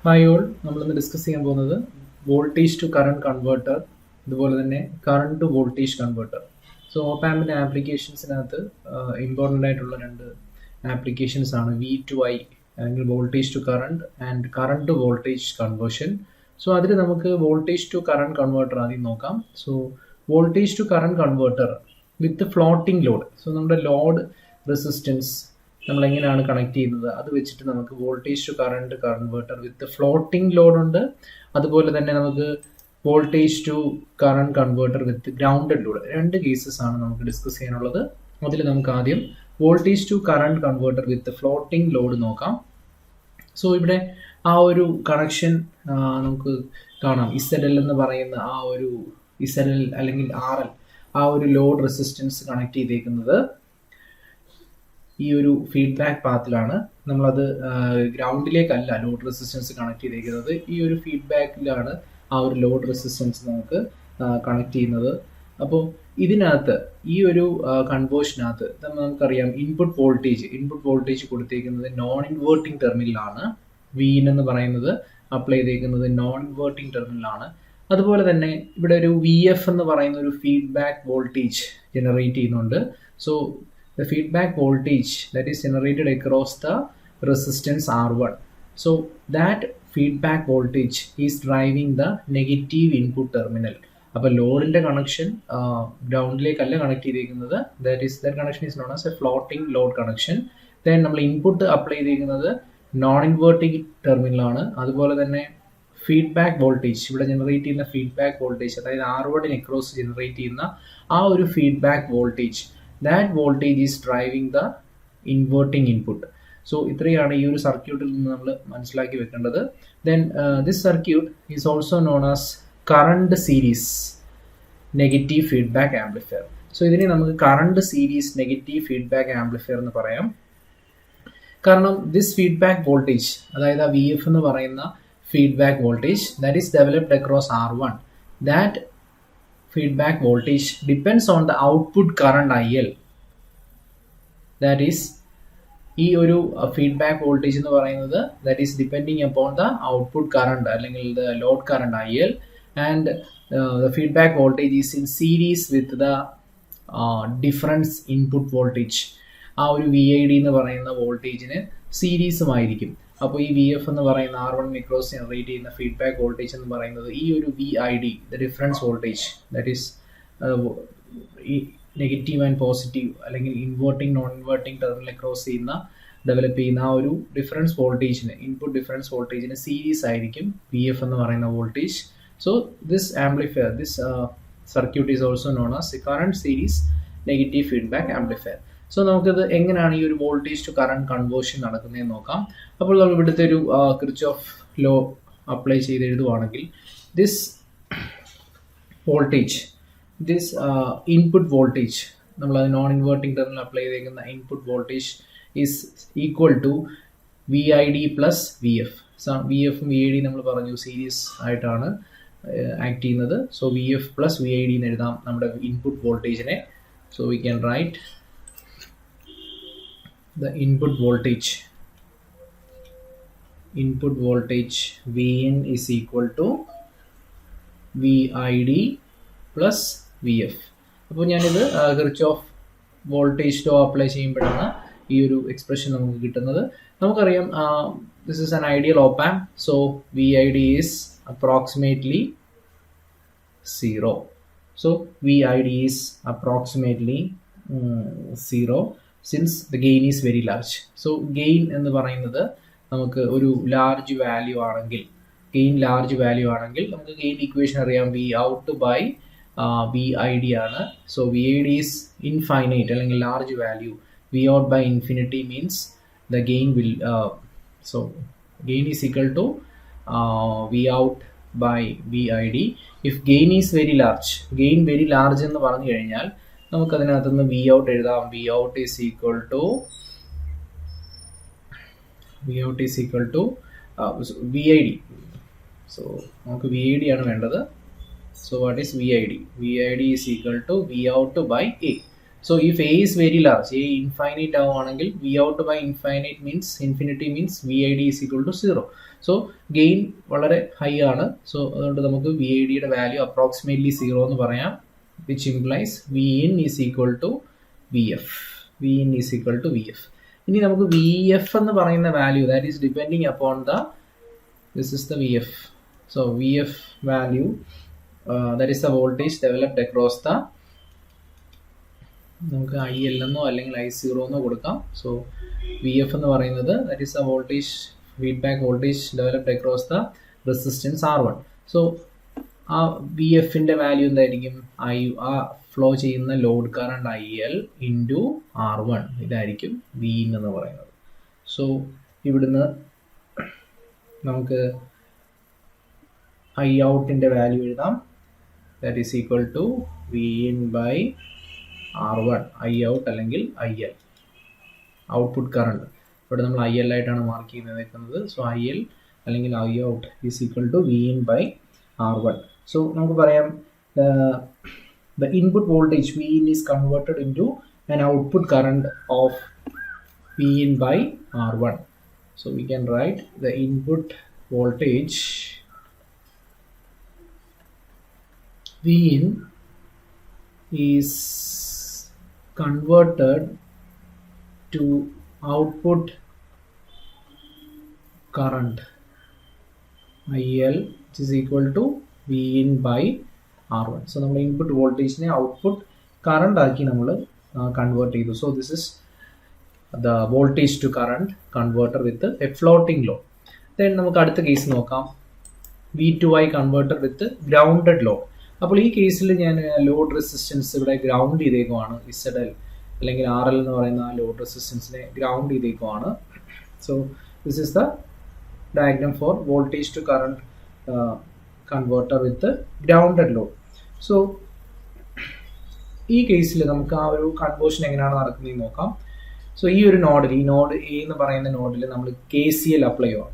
Hi all, നമ്മളിന്ന് discuss ചെയ്യാൻ പോകുന്നത് വോൾട്ടേജ് ടു കറണ്ട് കൺവേർട്ടർ, ഇതുപോലെ തന്നെ current to voltage converter. So op ആമ്പിൻ്റെ ആപ്ലിക്കേഷൻസിനകത്ത് ഇമ്പോർട്ടൻ്റ് ആയിട്ടുള്ള രണ്ട് ആപ്ലിക്കേഷൻസ് ആണ് V2I അല്ലെങ്കിൽ voltage to current and current to voltage conversion. So അതിൽ നമുക്ക് വോൾട്ടേജ് ടു കറണ്ട് കൺവേർട്ടർ ആദ്യം നോക്കാം. So voltage to current converter with floating load. So നമ്മുടെ ലോഡ് റെസിസ്റ്റൻസ് നമ്മൾ എങ്ങനെയാണ് കണക്ട് ചെയ്യുന്നത് അത് വെച്ചിട്ട് നമുക്ക് voltage to current converter with floating load ഉണ്ട്. അതുപോലെ തന്നെ നമുക്ക് voltage to current converter with grounded load. രണ്ട് കേസസ് ആണ് നമുക്ക് ഡിസ്കസ് ചെയ്യാനുള്ളത്. അതിൽ നമുക്ക് ആദ്യം voltage to current converter with floating load നോക്കാം. സോ ഇവിടെ ആ ഒരു കണക്ഷൻ നമുക്ക് കാണാം. ZL എന്ന് പറയുന്ന ആ ഒരു ZL അല്ലെങ്കിൽ RL ആ ഒരു ലോഡ് റെസിസ്റ്റൻസ് കണക്ട് ചെയ്തേക്കുന്നത് ഈ ഒരു ഫീഡ്ബാക്ക് പാത്തിലാണ്. നമ്മളത് ഗ്രൗണ്ടിലേക്കല്ല ലോഡ് റെസിസ്റ്റൻസ് കണക്ട് ചെയ്തേക്കുന്നത്, ഈ ഒരു ഫീഡ്ബാക്കിലാണ് ആ ഒരു ലോഡ് റെസിസ്റ്റൻസ് നമുക്ക് കണക്ട് ചെയ്യുന്നത്. അപ്പോൾ ഇതിനകത്ത് ഈ ഒരു കൺവേർഷനകത്ത് നമുക്കറിയാം ഇൻപുട്ട് വോൾട്ടേജ് കൊടുത്തേക്കുന്നത് നോൺ ഇൻവേർട്ടിംഗ് ടെർമിനലാണ്. Vin എന്ന് പറയുന്നത് അപ്ലൈ ചെയ്തേക്കുന്നത് നോൺ ഇൻവേർട്ടിംഗ് ടെർമിനലാണ്. അതുപോലെ തന്നെ ഇവിടെ ഒരു VF എന്ന് പറയുന്ന ഒരു ഫീഡ്ബാക്ക് വോൾട്ടേജ് ജനറേറ്റ് ചെയ്യുന്നുണ്ട്. So the feedback voltage that is generated across the resistance R1. So that feedback voltage is driving the negative input terminal. അപ്പോൾ ലോഡിൻ്റെ കണക്ഷൻ ഗ്രൗണ്ടിലേക്കല്ല കണക്ട് ചെയ്തിരിക്കുന്നത്. that connection is known as a floating load connection. then നമ്മൾ input apply ചെയ്തിരിക്കുന്നത് non inverting ടെർമിനലാണ്. അതുപോലെ തന്നെ feedback voltage ഇവിടെ generate ചെയ്യുന്ന feedback voltage, അതായത് R1 across generate ചെയ്യുന്ന ആ ഒരു feedback voltage, that voltage is driving the inverting input. So ഇത്രയാണ് ഈ ഒരു സർക്യൂട്ടിൽ നിന്ന് നമ്മൾ മനസ്സിലാക്കി വെക്കേണ്ടത്. then this circuit is also known as current series negative feedback amplifier. so ഇതിനെ നമുക്ക് current series negative feedback amplifier എന്ന് പറയാം. കാരണം this feedback voltage, അതായത് VF എന്ന് പറയുന്ന feedback voltage that is developed across R1, that feedback voltage depends on the output current IL. that is ഈ ഒരു ഫീഡ്ബാക്ക് വോൾട്ടേജ് എന്ന് പറയുന്നത് that is depending upon the output current അല്ലെങ്കിൽ the load current IL, and the feedback voltage is in series with the difference input voltage. ആ ഒരു VID എന്ന് പറയുന്ന വോൾട്ടേജിന് സീരീസുമായിരിക്കും. അപ്പോൾ ഈ VF എന്ന് പറയുന്ന R1 അക്രോസ് ജനറേറ്റ് ചെയ്യുന്ന ഫീഡ്ബാക്ക് വോൾട്ടേജ് എന്ന് പറയുന്നത് ഈ ഒരു VID, the difference voltage, that is negative and positive അല്ലെങ്കിൽ inverting non inverting terminal across ചെയ്യുന്ന ഡെവലപ്പ് ചെയ്യുന്ന ആ ഒരു ഡിഫറൻസ് വോൾട്ടേജിന്, ഇൻപുട്ട് ഡിഫറൻസ് വോൾട്ടേജിന് സീരീസ് ആയിരിക്കും VF എന്ന് പറയുന്ന voltage. So this amplifier, this circuit is also known as current series negative feedback amplifier. So നമുക്കിത് എങ്ങനെയാണ് ഈ ഒരു വോൾട്ടേജ് ടു കറണ്ട് കൺവേർഷൻ നടക്കുന്നതെന്ന് നോക്കാം. അപ്പോൾ നമ്മൾ ഇവിടുത്തെ ഒരു കിർച്ചോഫ് ലോ അപ്ലൈ ചെയ്ത് എഴുതുവാണെങ്കിൽ this voltage, this input voltage, നമ്മളത് നോൺ ഇൻവേർട്ടിംഗ് ടെർമിനൽ അപ്ലൈ ചെയ്തേക്കുന്ന input voltage is equal to VID plus VF. VF ഉം VID നമ്മൾ പറഞ്ഞു സീരീസ് ആയിട്ടാണ് ആക്ട് ചെയ്യുന്നത്. സോ VF പ്ലസ് VID എന്ന് എഴുതാം നമ്മുടെ ഇൻപുട്ട് വോൾട്ടേജിനെ. So we can write the input voltage Vin is equal to VID plus VF. അപ്പോൾ ഞാനിത് കിർച്ചോഫ് വോൾട്ടേജ് ലോ അപ്ലൈ ചെയ്യുമ്പോഴാണ് ഈ ഒരു എക്സ്പ്രഷൻ നമുക്ക് കിട്ടുന്നത്. നമുക്കറിയാം this is an ideal op amp. So VID is approximately 0. so VID is approximately 0 since the gain is very large. so gain എന്ന് പറയുന്നത് നമുക്ക് ഒരു ലാർജ് വാല്യൂ ആണെങ്കിൽ, നമുക്ക് ഗെയിൻ ഇക്വേഷൻ അറിയാം, V out by VID ആണ്. സോ VID is infinite അല്ലെങ്കിൽ large value. V out by infinity means the gain will so gain is equal to V out by VID. if gain is very large എന്ന് പറഞ്ഞു കഴിഞ്ഞാൽ നമുക്കതിനകത്തുനിന്ന് V out എഴുതാം. V out is equal to VID. So നമുക്ക് VID ആണ് വേണ്ടത്. So what is VID? VID is equal to V out by A. So if A is very large, A infinite ആവുകയാണെങ്കിൽ V out by infinity means VID is equal to 0. So gain വളരെ high ആണ്. So അതുകൊണ്ട് നമുക്ക് VID യുടെ value approximately 0 എന്ന് പറയാം, which implies V in is equal to VF. V in is equal to VF. ഇനി നമുക്ക് VF എന്ന് പറയുന്ന value, that is depending upon the, this is the VF. So VF value, that is the voltage developed across the, നമുക്ക് IL എന്നോ അല്ലെങ്കിൽ I0 എന്നോ കൊടുക്കാം. So VF എന്ന് പറയുന്നത് that is A voltage, feedback voltage developed across the resistance R1. So ആ VFന്റെ value എന്തായിരിക്കും? ആ ഫ്ലോ ചെയ്യുന്ന load current IL into R1, ഇതായിരിക്കും V in എന്ന് പറയുന്നത്. സോ ഇവിടുന്ന് നമുക്ക് I ഔട്ടിൻ്റെ വാല്യൂ എഴുതാം, that is equal to V in by R1, I out അല്ലെങ്കിൽ IL, ഔട്ട്പുട്ട് കറണ്ട്. ഇവിടെ നമ്മൾ IL ആയിട്ടാണ് മാർക്ക് ചെയ്യുന്നത്. സോ IL അല്ലെങ്കിൽ I out is equal to V in by R1. So നമുക്ക് പറയാം the input voltage V in is converted into an output current of V in by R1. So we can write the input voltage V in is converted to output current IL, which is equal to V in by R1. So നമ്മൾ input വോൾട്ടേജിനെ output current ആക്കി നമ്മൾ convert ചെയ്തു. So this is the voltage to current converter with a floating load. Then നമുക്ക് അടുത്ത case നോക്കാം, V2I converter with grounded load. അപ്പോൾ ഈ കേസിൽ ഞാൻ ലോഡ് റെസിസ്റ്റൻസ് ഇവിടെ ഗ്രൗണ്ട് ചെയ്തേക്കുവാണ്, ZL അല്ലെങ്കിൽ RL എന്ന് പറയുന്ന ആ ലോഡ് റെസിസ്റ്റൻസിനെ ഗ്രൗണ്ട് ചെയ്തേക്കുവാണ്. So this is the diagram for voltage to current converter with grounded load. So ഈ കേസിൽ നമുക്ക് ആ ഒരു കൺവേർഷൻ എങ്ങനെയാണ് നടക്കുന്നതെന്ന് നോക്കാം. സോ ഈ ഒരു നോഡിൽ, ഈ നോഡ് എ എന്ന് പറയുന്ന നോഡിൽ നമ്മൾ KCL അപ്ലൈ ചെയ്യുക.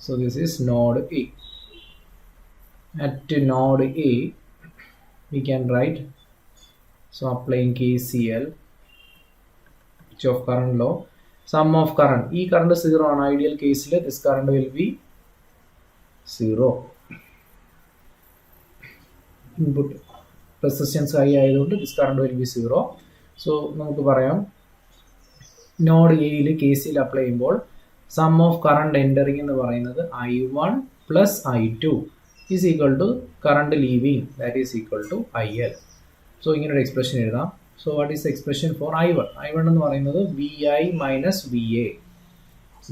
So this is node A. At node A we can write, so applying KCL, which of current law, sum of current, ഈ current 0 ആണ്. ഐഡിയൽ കേസിൽ this current will be 0. Input resistance high ആയതുകൊണ്ട് this current will be 0. So നമുക്ക് പറയാം node എയിൽ KCL apply ചെയ്യുമ്പോൾ some of current entering എന്ന് പറയുന്നത് I1 plus I2 is equal to current leaving, that is equal to IL. So ഇങ്ങനെ ഒരു expression എഴുതാം. So what is expression for I1? I1 എന്ന് പറയുന്നത് VI minus VA,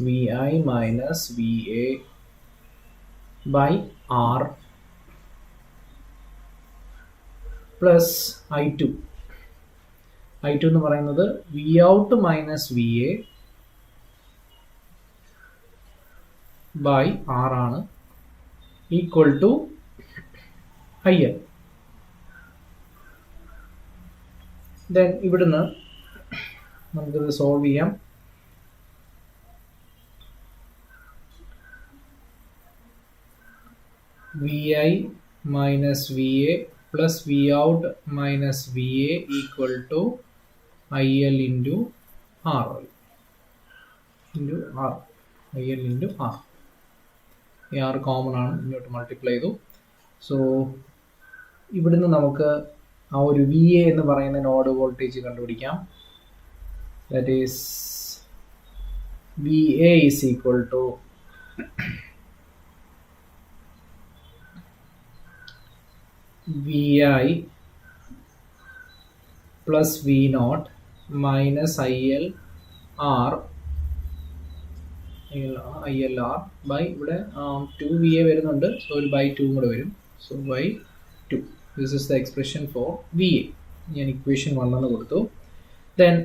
VI minus VA by R plus I2. I2 എന്ന് പറയുന്നത് V out minus VA by R ആണ്, equal to IL. Then ഇവിടുന്ന് നമുക്കിത് സോൾവ് ചെയ്യാം. VI minus VA plus V out minus VA equal to IL into R, into R, IL into R. ഈ R common ആണ്, ഇങ്ങോട്ട് multiply ചെയ്തു. So ഇവിടുന്ന് നമുക്ക് ആ ഒരു VA എന്ന് പറയുന്ന നോഡ് വോൾട്ടേജ് കണ്ടുപിടിക്കാം. That is VA is equal to VI plus V0 minus ILR by ഇവിടെ 2VA വരുന്നുണ്ട്, സോ ഒരു ബൈ 2 കൂടെ വരും. So by 2. This is the expression for VA. ഞാൻ ഇക്വേഷൻ 1 എന്ന് കൊടുത്തു. ദെൻ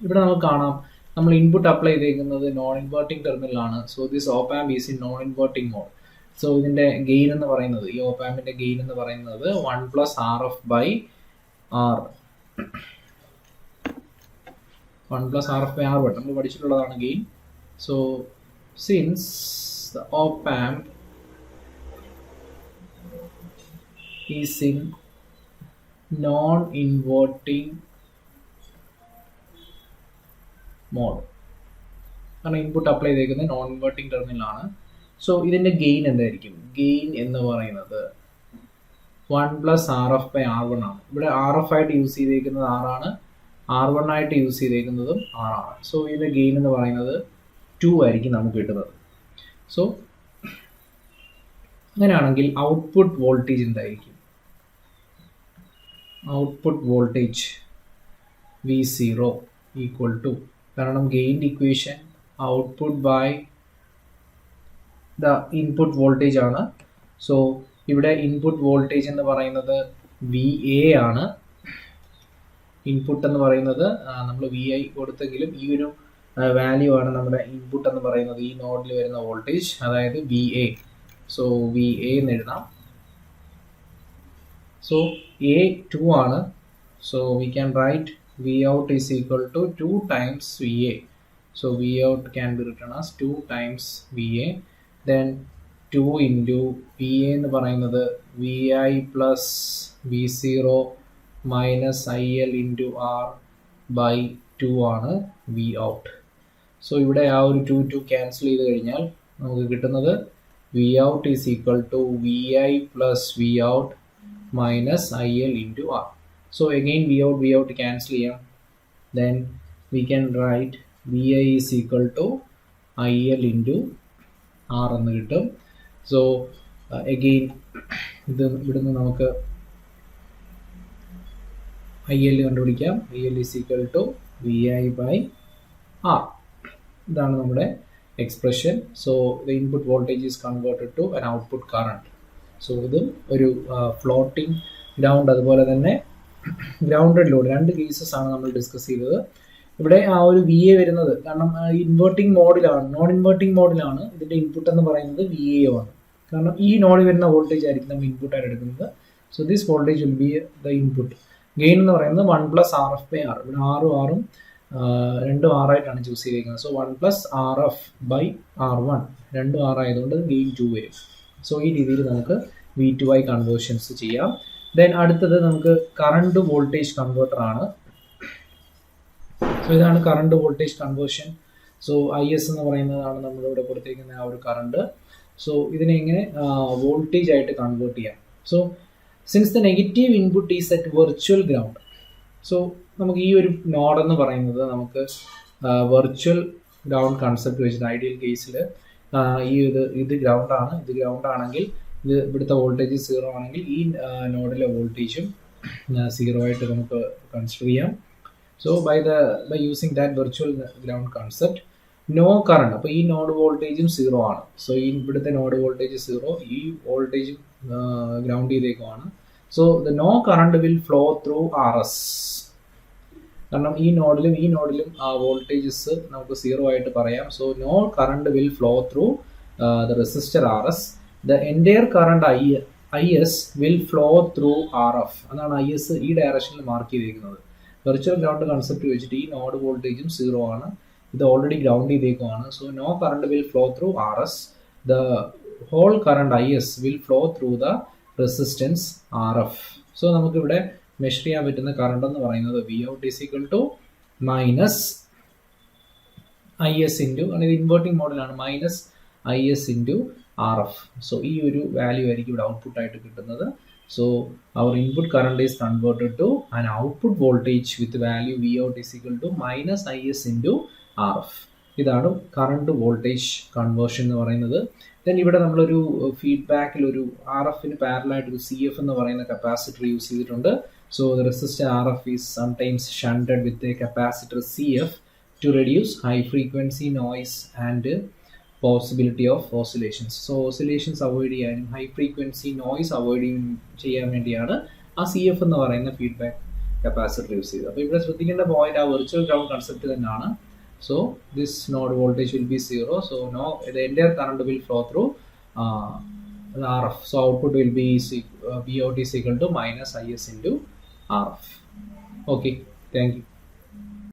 ഇവിടെ നമുക്ക് കാണാം നമ്മൾ ഇൻപുട്ട് അപ്ലൈ ചെയ്തേക്കുന്നത് നോൺ ഇൻവേർട്ടിംഗ് ടെർമിനലാണ്. So this op amp is in non inverting mode. So ഇതിൻ്റെ ഗെയിൻ എന്ന് പറയുന്നത്, ഈ ഓപ്പ് ആമ്പിൻ്റെ ഗെയിൻ എന്ന് പറയുന്നത് 1 plus RF by R, 1 plus RF by R1 നമ്മൾ പഠിച്ചിട്ടുള്ളതാണ് gain. So since the op amp is in non inverting mode. കാരണം input apply ചെയ്തേക്കുന്നത് നോൺ ഇൻവേർട്ടിംഗ് ടെർമിനലാണ്. സോ ഇതിൻ്റെ ഗെയിൻ എന്തായിരിക്കും? ഗെയിൻ എന്ന് പറയുന്നത് 1+RF/R1 ആണ്. ഇവിടെ RF ആയിട്ട് യൂസ് ചെയ്തേക്കുന്നത് R ആണ്, R1 ആയിട്ട് യൂസ് ചെയ്തേക്കുന്നതും R ആണ്. സോ ഇതിൻ്റെ ഗെയിൻ എന്ന് പറയുന്നത് 2 ആയിരിക്കും നമുക്ക് കിട്ടുന്നത്. സോ അങ്ങനെയാണെങ്കിൽ ഔട്ട്പുട്ട് വോൾട്ടേജ് എന്തായിരിക്കും? Output voltage V0 equal to, കാരണം ഗെയിൻ്റെ equation output by the input voltage ആണ്. സോ ഇവിടെ ഇൻപുട്ട് വോൾട്ടേജ് എന്ന് പറയുന്നത് VA ആണ്. ഇൻപുട്ട് എന്ന് പറയുന്നത് നമ്മൾ VI കൊടുത്തെങ്കിലും ഈ ഒരു വാല്യൂ ആണ് നമ്മുടെ ഇൻപുട്ട് എന്ന് പറയുന്നത്, ഈ നോഡിൽ വരുന്ന വോൾട്ടേജ്, അതായത് VA. സോ VA എന്ന് എഴുതാം. സോ A 2 ആണ്. So we can write Vout is equal to 2 times VA. So Vout can be written as 2 times VA. Then 2 into VA എന്ന് പറയുന്നത് VI plus V0 minus IL into R by 2 ആണ് Vout. So ഇവിടെ ആ ഒരു 2 cancel ചെയ്ത് കഴിഞ്ഞാൽ നമുക്ക് കിട്ടുന്നത് Vout is equal to VI plus Vout minus IL into R. So again Vout cancel ചെയ്യാം. Then we can write VI is equal to IL into R എന്ന് കിട്ടും. സോ again ഇത് ഇവിടുന്ന് നമുക്ക് IL കണ്ടുപിടിക്കാം. IL is equal to VI by R. ഇതാണ് നമ്മുടെ expression. So the input voltage is converted to an output current. So ഇതും ഒരു ഫ്ലോട്ടിംഗ് ഗ്രൗണ്ട്, അതുപോലെ തന്നെ ഗ്രൗണ്ടഡ് ലോഡ്, രണ്ട് കേസസ് ആണ് നമ്മൾ ഡിസ്കസ് ചെയ്തത്. ഇവിടെ ആ ഒരു VA വരുന്നത് കാരണം ഇൻവേർട്ടിംഗ് മോഡിലാണ്, നോൺ ഇൻവേർട്ടിംഗ് മോഡിലാണ് ഇതിൻ്റെ ഇൻപുട്ട് എന്ന് പറയുന്നത് VA ആണ്. കാരണം ഈ നോഡിൽ വരുന്ന വോൾട്ടേജ് ആയിരിക്കും നമ്മൾ ഇൻപുട്ടായിട്ട് എടുക്കുന്നത്. So this voltage will be the input. Gain എന്ന് പറയുന്നത് 1+RF/R. ഇവിടെ R രണ്ടും R ആയിട്ടാണ് ചൂസ് ചെയ്തിരിക്കുന്നത്. സോ 1+RF/R1 രണ്ടും R ആയതുകൊണ്ട് ഗെയിൻ 2 വരും. സോ ഈ രീതിയിൽ നമുക്ക് V2I കൺവേർഷൻസ് ചെയ്യാം. ദെൻ അടുത്തത് നമുക്ക് കറണ്ട് വോൾട്ടേജ് കൺവേർട്ടർ ആണ്. സോ ഇതാണ് current voltage conversion. So IS എന്ന് പറയുന്നതാണ് നമ്മളിവിടെ കൊടുത്തിരിക്കുന്ന ആ ഒരു കറണ്ട്. സോ ഇതിനെ എങ്ങനെ വോൾട്ടേജ് ആയിട്ട് കൺവേർട്ട് ചെയ്യാം? So since the negative input is at virtual ground, so നമുക്ക് ഈ ഒരു നോഡ് എന്ന് പറയുന്നത് നമുക്ക് വെർച്വൽ ഗ്രൗണ്ട് കൺസെപ്റ്റ് വെച്ചിട്ട് ഐഡിയൽ കേസിൽ ഈ ഇത് ഗ്രൗണ്ടാണ്, ഇത് ഗ്രൗണ്ട് ആണെങ്കിൽ ഇത് ഇവിടുത്തെ വോൾട്ടേജ് 0 ആണെങ്കിൽ ഈ നോഡിലെ വോൾട്ടേജും 0 ആയിട്ട് നമുക്ക് കൺസിഡർ ചെയ്യാം. So by using that virtual ground concept, no current, അപ്പോൾ ഈ നോഡ് വോൾട്ടേജും 0 ആണ്. സോ ഈ ഇവിടുത്തെ നോഡ് വോൾട്ടേജ് 0, ഈ വോൾട്ടേജും ഗ്രൗണ്ട് ചെയ്തേക്കുമാണ്. So the no current will flow through RS. കാരണം ഈ നോഡിലും ആ വോൾട്ടേജസ് നമുക്ക് 0 ആയിട്ട് പറയാം. So no current will flow through the resistor RS. The entire current IS will flow through RF. അതാണ് IS ഈ ഡയറക്ഷനിൽ മാർക്ക് ചെയ്തിരിക്കുന്നത്. വെർച്വൽ ഗ്രൗണ്ട് കൺസെപ്റ്റ് വെച്ചിട്ട് ഈ നോഡ് വോൾട്ടേജും 0 ആണ്, ഇത് ഓൾറെഡി ഗ്രൗണ്ട് ചെയ്തേക്കുവാണ്. So no current will flow through RS. Whole ഹോൾ കറണ്ട് IS will flow through the resistance RF. So നമുക്കിവിടെ മെഷർ ചെയ്യാൻ പറ്റുന്ന കറണ്ട് എന്ന് പറയുന്നത് Vout is equal to minus IS into, ഇത് ഇൻവേർട്ടിംഗ് മോഡിലാണ്, minus IS into RF. So ഈ ഒരു വാല്യൂ ആയിരിക്കും ഇവിടെ ഔട്ട്പുട്ട് ആയിട്ട് കിട്ടുന്നത്. So our input current is converted to an output voltage with value Vout is equal to minus IS into RF. ഇതാണ് current voltage conversion എന്ന് പറയുന്നത്. ദെൻ ഇവിടെ നമ്മളൊരു ഫീഡ്ബാക്കിൽ ഒരു RFന് പാരലായിട്ട് ഒരു CF എന്ന് പറയുന്ന കപ്പാസിറ്റർ യൂസ് ചെയ്തിട്ടുണ്ട്. So the resistor RF is sometimes shunted with a capacitor CF to reduce high frequency noise and possibility of oscillations. So oscillations avoid ചെയ്യാനും ഹൈ ഫ്രീക്വൻസി നോയ്സ് അവോയ്ഡ് ചെയ്യാൻ വേണ്ടിയാണ് ആ CF എന്ന് പറയുന്ന feedback capacitor use ചെയ്തത്. അപ്പോൾ ഇവിടെ ശ്രദ്ധിക്കേണ്ട പോയിന്റ് ആ വെർച്വൽ ഗ്രൗണ്ട് കൺസെപ്റ്റ് തന്നെയാണ്. So this node voltage will be 0. So now the entire current will flow through the RF. So output will be Vout is equal to minus IS into RF. Okay, thank you.